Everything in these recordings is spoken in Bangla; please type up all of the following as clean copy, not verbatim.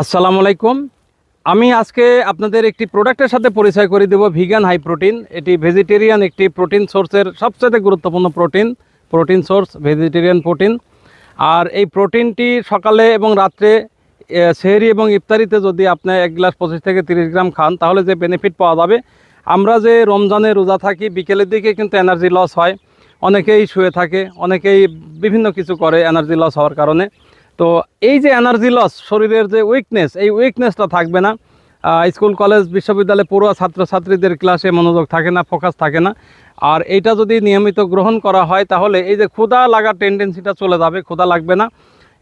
আসসালামু আলাইকুম। আমি আজকে আপনাদের একটি প্রোডাক্টের সাথে পরিচয় করে দেব, ভিগান হাই প্রোটিন। এটি ভেজিটেরিয়ান একটি প্রোটিন সোর্সের সবচেয়ে গুরুত্বপূর্ণ প্রোটিন সোর্স, ভেজিটেরিয়ান প্রোটিন। আর এই প্রোটিনটি সকালে এবং রাত্রে সেহরি এবং ইফতারিতে যদি আপনি 1 গ্লাস 25 থেকে 30 গ্রাম খান, তাহলে যে বেনিফিট পাওয়া যাবে, আমরা যে রমজানে রোজা থাকি, বিকেলের দিকে কিন্তু এনার্জি লস হয়, অনেকেই শুয়ে থাকে, অনেকেই বিভিন্ন কিছু করে এনার্জি লস হওয়ার কারণে। তো এই যে এনার্জি লস, শরীরের যে উইকনেস, এই উইকনেসটা থাকবে না। স্কুল কলেজ বিশ্ববিদ্যালয়ে পড়ুয়া ছাত্রছাত্রীদের ক্লাসে মনোযোগ থাকে না, ফোকাস থাকে না। আর এইটা যদি নিয়মিত গ্রহণ করা হয়, তাহলে এই যে ক্ষুধা লাগার টেন্ডেন্সিটা চলে যাবে, ক্ষুধা লাগবে না।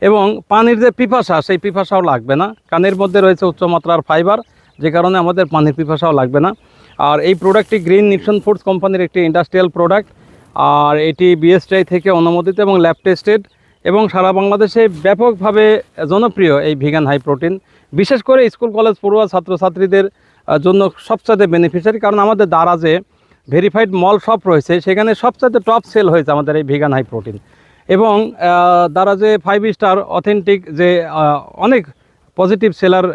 এবং পানির যে পিপাসা, সেই পিপাসাও লাগবে না, কারণের মধ্যে রয়েছে উচ্চমাত্রার ফাইবার, যে কারণে আমাদের পানির পিপাসাও লাগবে না। আর এই প্রোডাক্টটি গ্রিন নিউট্রিশন ফুডস কোম্পানির একটি ইন্ডাস্ট্রিয়াল প্রোডাক্ট। আর এটি বিএসটিআই থেকে অনুমোদিত এবং ল্যাব টেস্টেড, এবং সারা বাংলাদেশে ব্যাপকভাবে জনপ্রিয় এই ভিগান হাই প্রোটিন। বিশেষ করে স্কুল কলেজ পড়ুয়া ছাত্রছাত্রীদের জন্য সবচেয়ে বেনিফিশিয়ারি, কারণ আমাদের দারাজে ভেরিফাইড মল শপ রয়েছে, সেখানে সবচেয়ে টপ সেল হয়েছে আমাদের এই ভিগান হাই প্রোটিন। এবং দারাজে 5 স্টার অথেন্টিক যে অনেক পজিটিভ সেলার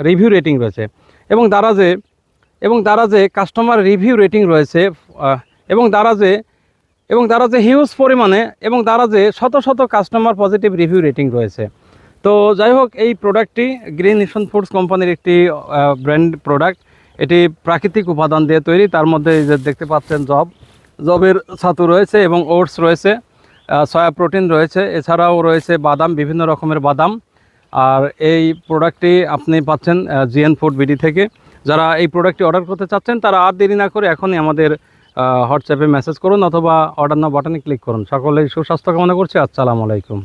রিভিউ রেটিং রয়েছে, এবং দারাজে কাস্টমার রিভিউ রেটিং রয়েছে, এবং দারাজে হিউজ পরিমাণে, এবং দারাজে শত শত কাস্টমার পজিটিভ রিভিউ রেটিং রয়েছে। তো যাই হোক, এই প্রোডাক্টটি গ্রিন নিউট্রিশন ফুডস কোম্পানির একটি ব্র্যান্ড প্রোডাক্ট। এটি প্রাকৃতিক উপাদান দিয়ে তৈরি। তার মধ্যে যে দেখতে পাচ্ছেন, জবের ছাতু রয়েছে, এবং ওটস রয়েছে, সয়া প্রোটিন রয়েছে, এছাড়াও রয়েছে বাদাম, বিভিন্ন রকমের বাদাম। আর এই প্রোডাক্টটি আপনি পাচ্ছেন জিএন ফুড বিডি থেকে। যারা এই প্রোডাক্টটি অর্ডার করতে চাচ্ছেন, তারা আর দেরি না করে এখনই আমাদের হোয়াটসঅ্যাপে মেসেজ করুন, অথবা অর্ডার নাও বাটনে ক্লিক করুন। সকলেই সুস্বাস্থ্য কামনা করছি। আসসালামু আলাইকুম।